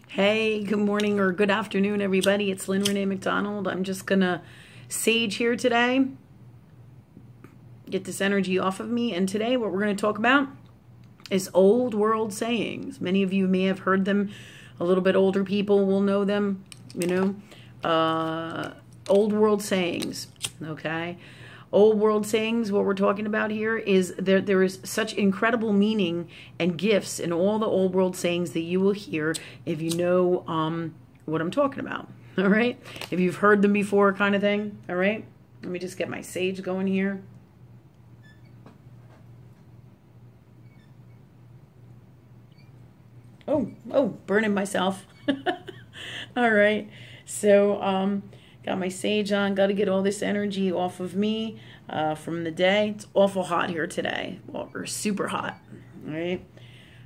Hey, good morning or good afternoon, everybody. It's Lynn Renee McDonald. I'm just going to sage here today, get this energy off of me. And today what we're going to talk about is old world sayings. Many of you may have heard them. A little bit older people will know them, old world sayings, okay? Old world sayings, what we're talking about here is there is such incredible meaning and gifts in all the old world sayings that you will hear if you know what I'm talking about, all right? If you've heard them before kind of thing, all right? Let me just get my sage going here. Oh, burning myself. All right, so got my sage on, got to get all this energy off of me from the day. It's awful hot here today. Well, we're super hot,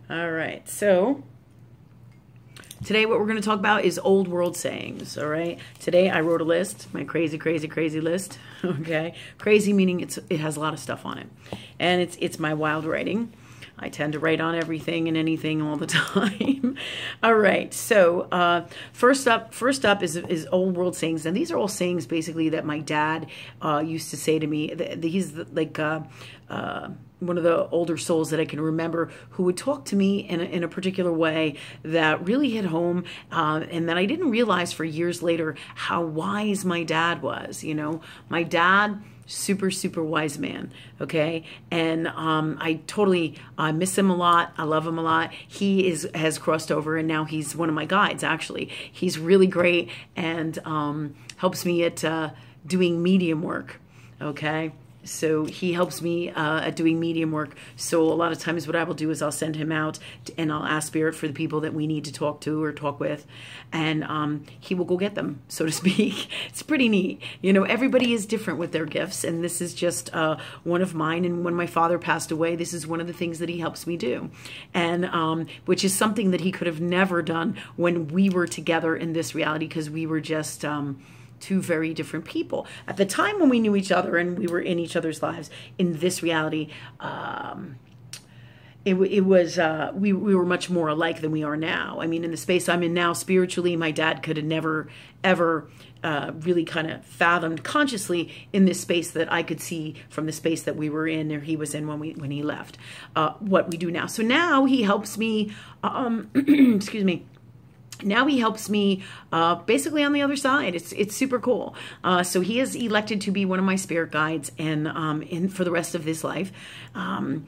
all right, so today what we're going to talk about is old world sayings, all right? Today I wrote a list, my crazy list, okay? Crazy meaning it has a lot of stuff on it, and it's my wild writing. I tend to write on everything and anything all the time. All right, so first up is old world sayings, and these are all sayings basically that my dad used to say to me. He's like one of the older souls that I can remember who would talk to me in a particular way that really hit home, and that I didn't realize for years later how wise my dad was. My dad, super wise man, okay? And I totally miss him a lot. I love him a lot. He has crossed over, and now he's one of my guides, actually. He's really great and helps me at doing medium work, okay? So he helps me at doing medium work. So a lot of times what I will do is I'll send him out and I'll ask Spirit for the people that we need to talk to or talk with. And he will go get them, so to speak. It's pretty neat. Everybody is different with their gifts. And this is just one of mine. And when my father passed away, this is one of the things that he helps me do. And which is something that he could have never done when we were together in this reality, because we were just two very different people. At the time when we knew each other and we were in each other's lives, in this reality, we were much more alike than we are now. I mean, in the space I'm in now spiritually, my dad could have never, ever really kind of fathomed consciously in this space that I could see from the space that we were in, or he was in when he left, what we do now. So now he helps me, excuse me, now he helps me basically on the other side. It's super cool. So he is elected to be one of my spirit guides and for the rest of his life. And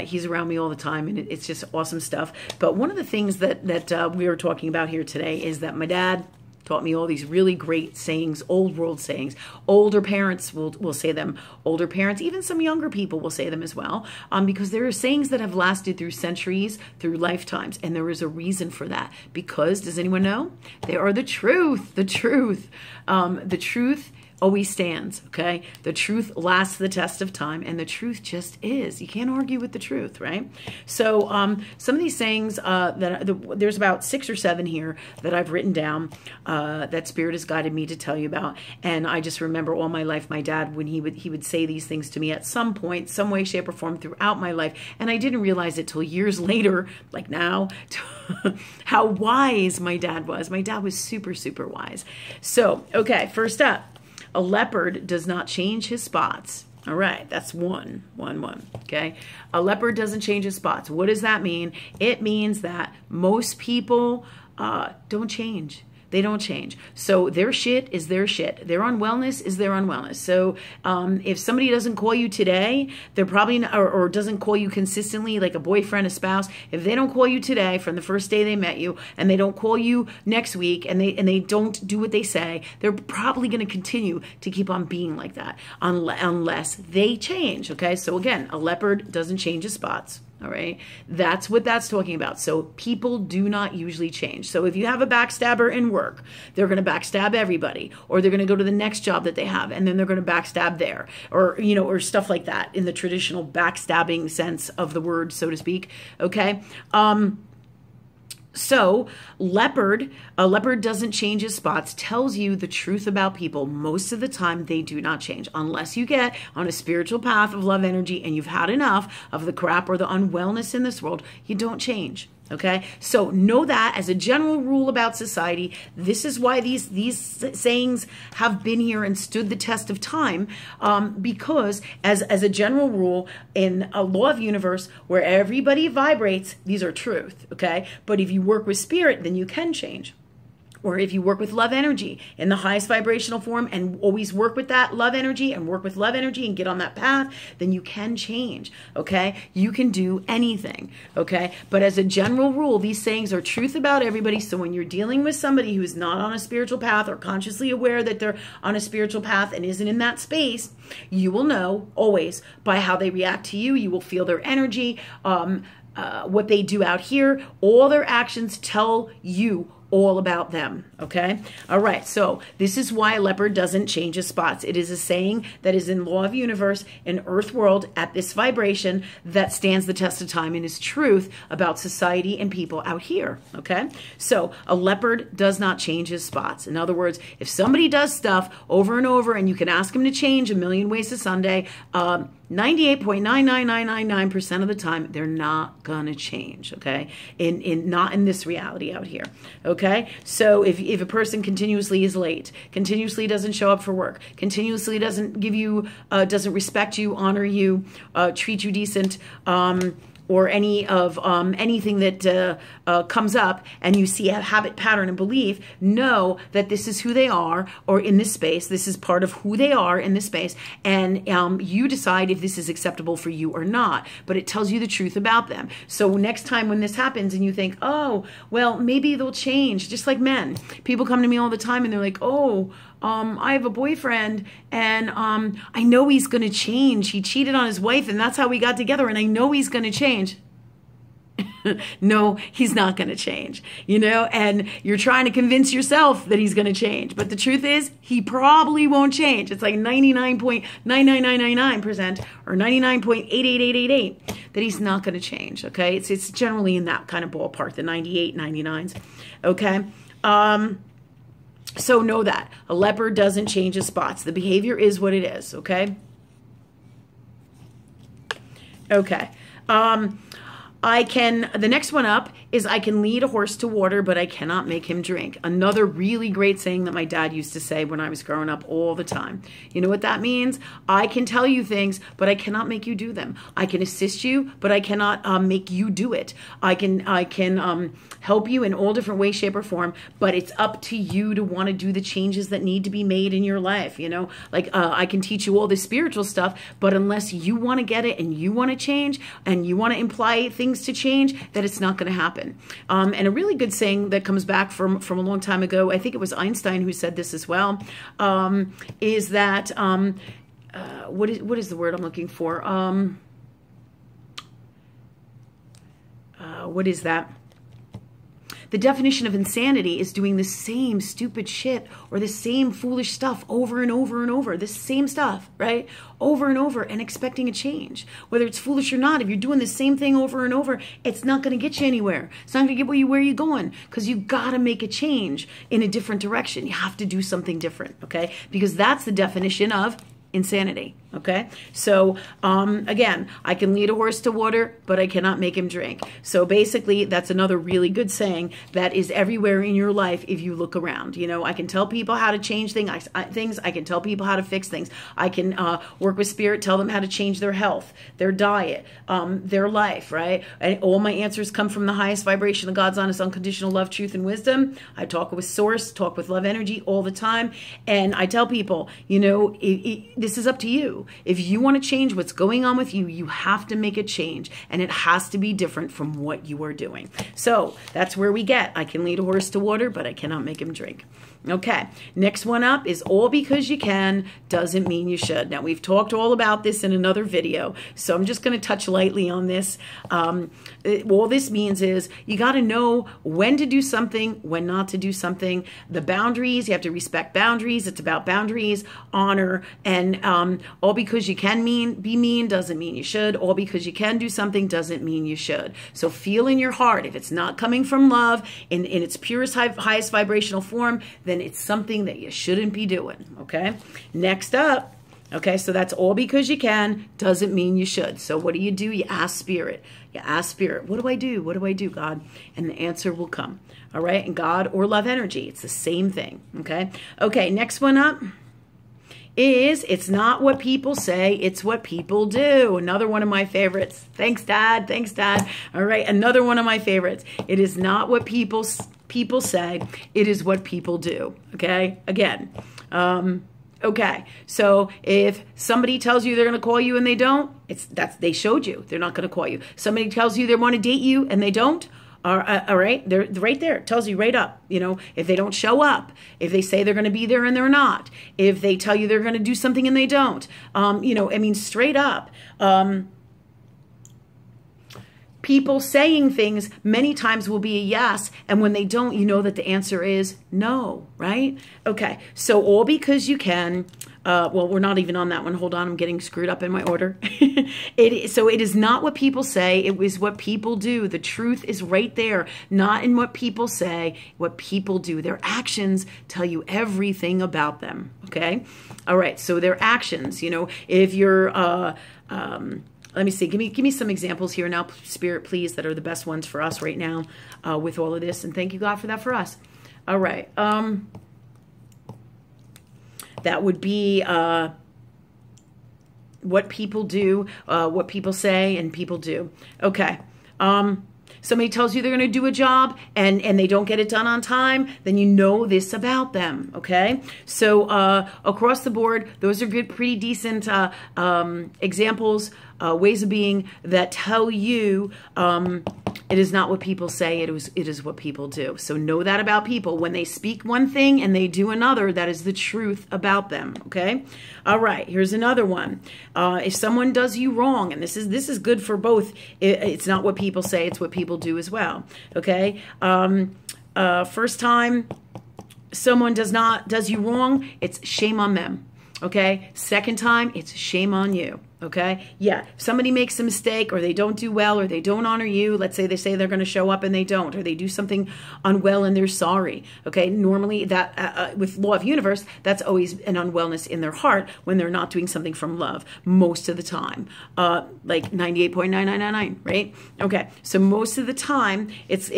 he's around me all the time, and it's just awesome stuff. But one of the things that we are talking about here today is that my dad taught me all these really great sayings, old world sayings. Older parents will say them. Older parents, even some younger people will say them as well, because there are sayings that have lasted through centuries, through lifetimes, and there is a reason for that. Because, does anyone know? They are the truth, the truth. The truth always stands, okay? The truth lasts the test of time, and the truth just is. You can't argue with the truth, right? So some of these sayings, there's about 6 or 7 here that I've written down that Spirit has guided me to tell you about. And I just remember all my life, my dad, when he would say these things to me at some point, some way, shape, or form throughout my life. And I didn't realize it till years later, like now, how wise my dad was. My dad was super wise. So, okay, first up. A leopard does not change his spots. All right, that's one, okay? A leopard doesn't change his spots. What does that mean? It means that most people don't change. They don't change. So their shit is their shit. Their unwellness is their unwellness. So if somebody doesn't call you today, they're probably not, or doesn't call you consistently, like a boyfriend, a spouse. If they don't call you today from the first day they met you, and they don't call you next week, and they don't do what they say, they're probably going to continue to keep on being like that unless they change. Okay. So again, a leopard doesn't change his spots. All right, that's what that's talking about. So people do not usually change. So if you have a backstabber in work, they're going to backstab everybody, or they're going to go to the next job that they have, and then they're going to backstab there, or or stuff like that in the traditional backstabbing sense of the word, so to speak. Okay. So a leopard doesn't change his spots, tells you the truth about people. Most of the time, they do not change unless you get on a spiritual path of love energy and you've had enough of the crap or the unwellness in this world. You don't change. Okay, so know that as a general rule about society. This is why these sayings have been here and stood the test of time, because as a general rule in a law of universe where everybody vibrates, these are truth. Okay, but if you work with spirit, then you can change. Or if you work with love energy in the highest vibrational form and always work with that love energy and work with love energy and get on that path, then you can change, okay? You can do anything, okay? But as a general rule, these sayings are truth about everybody. So when you're dealing with somebody who's not on a spiritual path or consciously aware that they're on a spiritual path and isn't in that space, you will know always by how they react to you. You will feel their energy, what they do out here. All their actions tell you all about them, okay? All right, so this is why leopard doesn't change his spots. It is a saying that is in law of universe, in earth world, at this vibration that stands the test of time and is truth about society and people out here, okay? So a leopard does not change his spots. In other words, if somebody does stuff over and over and you can ask them to change a million ways to Sunday, 98.99999% of the time, they're not gonna change, okay? Not in this reality out here, okay? So if a person continuously is late, continuously doesn't show up for work, continuously doesn't give you, doesn't respect you, honor you, treat you decent, or any of anything that comes up, and you see a habit, pattern, and belief, know that this is who they are, or in this space, this is part of who they are in this space, and you decide if this is acceptable for you or not, but it tells you the truth about them. So next time when this happens and you think, oh, well, maybe they'll change, just like men. People come to me all the time and they're like, oh, I have a boyfriend and I know he's going to change. He cheated on his wife and that's how we got together, and I know he's going to change. No, he's not going to change, you know, and you're trying to convince yourself that he's going to change. But the truth is, he probably won't change. It's like 99.99999% or 99.88888 that he's not going to change, okay? It's generally in that kind of ballpark, the 98, 99s, okay? So know that. A leopard doesn't change his spots. The behavior is what it is, okay? Okay. The next one up is I can lead a horse to water, but I cannot make him drink. Another really great saying that my dad used to say when I was growing up all the time. You know what that means? I can tell you things, but I cannot make you do them. I can assist you, but I cannot make you do it. I can help you in all different ways, shape, or form, but it's up to you to want to do the changes that need to be made in your life, you know? Like, I can teach you all this spiritual stuff, but unless you want to get it and you want to change and you want to imply things to change, that it's not going to happen. And a really good saying that comes back from a long time ago, I think it was Einstein who said this as well, is that, what is the word I'm looking for? What is that? The definition of insanity is doing the same stupid shit or the same foolish stuff over and over and over, the same stuff, right? Over and over, and expecting a change. Whether it's foolish or not, if you're doing the same thing over and over, it's not going to get you anywhere. It's not going to get where you're going, because you got to make a change in a different direction. You have to do something different, okay? Because that's the definition of insanity, okay? So, again, I can lead a horse to water, but I cannot make him drink. So basically, that's another really good saying that is everywhere in your life if you look around. You know, I can tell people how to change things. I can tell people how to fix things. I can work with spirit, tell them how to change their health, their diet, their life, right? And all my answers come from the highest vibration of God's honest, unconditional love, truth, and wisdom. I talk with source, talk with love energy all the time. And I tell people, you know, this is up to you. If you want to change what's going on with you, you have to make a change, and it has to be different from what you are doing. So that's where we get, I can lead a horse to water, but I cannot make him drink. Okay, next one up is all because you can doesn't mean you should. Now, we've talked all about this in another video, so I'm just going to touch lightly on this. All this means is you got to know when to do something, when not to do something. The boundaries, you have to respect boundaries. It's about boundaries, honor, and all because you can be mean doesn't mean you should. All because you can do something doesn't mean you should. So feel in your heart, if it's not coming from love in its purest, highest vibrational form, then it's something that you shouldn't be doing, okay? Next up, Okay, so that's all because you can, doesn't mean you should. So what do? You ask Spirit. You ask Spirit, what do I do? What do I do, God? And the answer will come. All right, and God or love energy, it's the same thing. Okay, okay, next one up is it's not what people say, it's what people do. Another one of my favorites. Thanks, Dad. Thanks, Dad. All right, another one of my favorites. It is not what people say, it is what people do. Okay, again. Okay, so if somebody tells you they're going to call you and they don't, they showed you they're not going to call you. Somebody tells you they want to date you and they don't. All right, they're right there. It tells you right up. You know, if they don't show up, if they say they're going to be there and they're not, if they tell you they're going to do something and they don't. You know, I mean, straight up. People saying things many times will be a yes, and when they don't, you know that the answer is no, right? Okay, so all because you can. Well, we're not even on that one. Hold on, I'm getting screwed up in my order. So it is not what people say, it was what people do. The truth is right there, not in what people say, what people do. Their actions tell you everything about them, okay? All right, so their actions, you know, if you're... let me see. Give me some examples here now, Spirit, please, that are the best ones for us right now with all of this. And thank you, God, for that for us. All right. That would be what people do, what people say, and people do. Okay. Somebody tells you they're going to do a job and they don't get it done on time, then you know this about them, okay? So across the board, those are good, pretty decent examples, ways of being that tell you it is not what people say, it is what people do. So know that about people. When they speak one thing and they do another, that is the truth about them, okay? All right, here's another one. If someone does you wrong, and this is good for both, it's not what people say, it's what people do as well, okay? First time someone does you wrong, it's shame on them, okay? Second time, it's shame on you. Okay. Yeah. If somebody makes a mistake or they don't do well or they don't honor you, let's say they say they're going to show up and they don't, or they do something unwell and they're sorry. Okay. Normally that with law of universe, that's always an unwellness in their heart when they're not doing something from love most of the time. Like 98.9999, right? Okay. So most of the time it's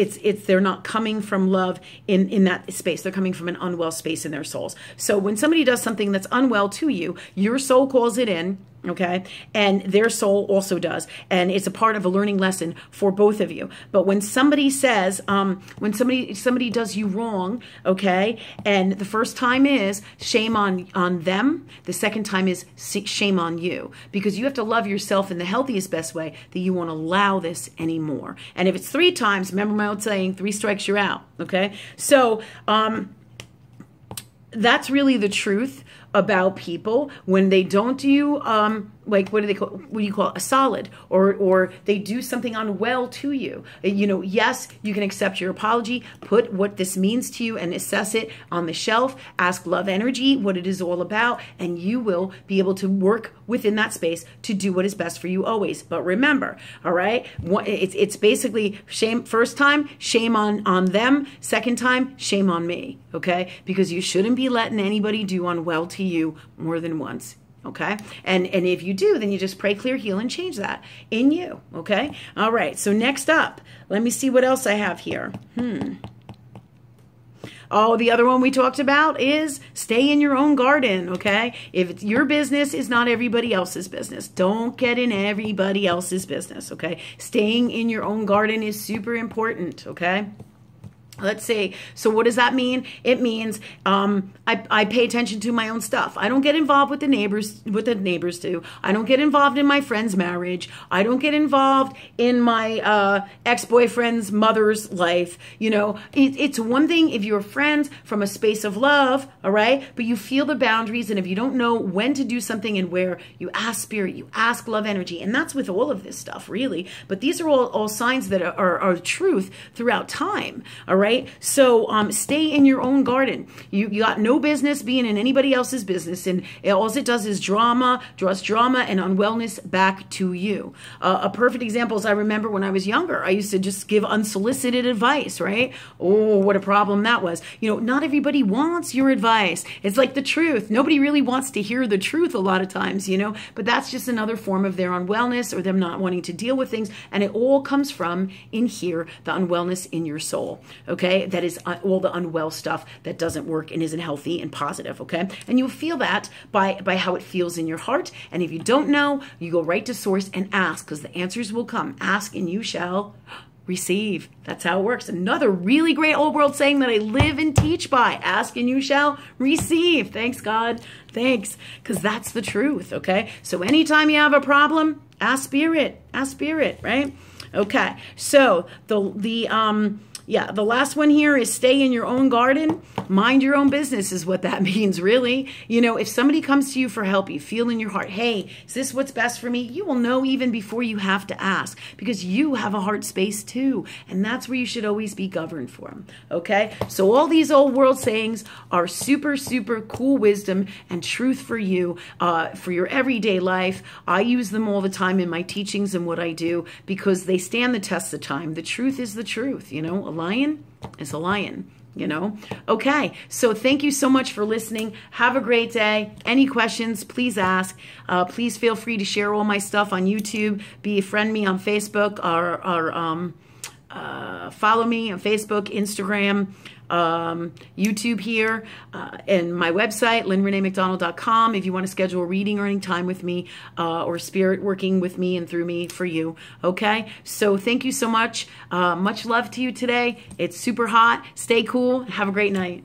they're not coming from love in that space. They're coming from an unwell space in their souls. So when somebody does something that's unwell to you, your soul calls it in. Okay, and their soul also does, and it's a part of a learning lesson for both of you. But when somebody says, when somebody does you wrong, okay, and the first time is shame on them, the second time is shame on you, because you have to love yourself in the healthiest, best way that you won't allow this anymore. And if it's 3 times, remember my old saying, 3 strikes, you're out. Okay, so that's really the truth about people when they don't do like what do you call it? A solid, or they do something unwell to you. You know, yes, you can accept your apology, put what this means to you and assess it on the shelf, ask love energy what it is all about, and you will be able to work within that space to do what is best for you always. But remember, all right, it's basically shame. First time, shame on them. Second time, shame on me, okay? Because you shouldn't be letting anybody do unwell to you more than once. Okay, and if you do, then you just pray, clear, heal, and change that in you. Okay, all right. So next up, let me see what else I have here. Oh, the other one we talked about is stay in your own garden. Okay, if it's your business is not everybody else's business, don't get in everybody else's business. Okay, staying in your own garden is super important. Okay. Let's see. So what does that mean? It means I pay attention to my own stuff. I don't get involved with the neighbors do. I don't get involved in my friend's marriage. I don't get involved in my ex-boyfriend's mother's life. You know, it's one thing if you're friends from a space of love, all right? But you feel the boundaries, and if you don't know when to do something and where, you ask spirit, you ask love energy, and that's with all of this stuff, really. But these are all signs that are truth throughout time, all right? right? So stay in your own garden. You got no business being in anybody else's business, and all it does is draws drama and unwellness back to you. A perfect example is I remember when I was younger, I used to just give unsolicited advice, right? Oh, what a problem that was. You know, not everybody wants your advice. It's like the truth. Nobody really wants to hear the truth a lot of times, you know, but that's just another form of their unwellness or them not wanting to deal with things. And it all comes from in here, the unwellness in your soul, okay? That is all the unwell stuff that doesn't work and isn't healthy and positive, okay? And you'll feel that by how it feels in your heart. And if you don't know, you go right to source and ask, because the answers will come. Ask and you shall receive. That's how it works. Another really great old world saying that I live and teach by. Ask and you shall receive. Thanks, God. Thanks. Because that's the truth, okay? So anytime you have a problem, ask Spirit. Ask Spirit, right? Okay. So the last one here is stay in your own garden. Mind your own business is what that means, really. You know, if somebody comes to you for help, you feel in your heart, hey, is this what's best for me? You will know even before you have to ask, because you have a heart space too. And that's where you should always be governed from, okay? So all these old world sayings are super, super cool wisdom and truth for you, for your everyday life. I use them all the time in my teachings and what I do because they stand the test of time. The truth is the truth, you know? A lion is a lion, you know? Okay, so thank you so much for listening. Have a great day. Any questions, please ask. Please feel free to share all my stuff on YouTube. Befriend me on Facebook or follow me on Facebook, Instagram, YouTube here, and my website, lynnreneemcdonald.com, if you want to schedule a reading or any time with me, or spirit working with me and through me for you. Okay, so thank you so much. Much love to you today. It's super hot. Stay cool. Have a great night.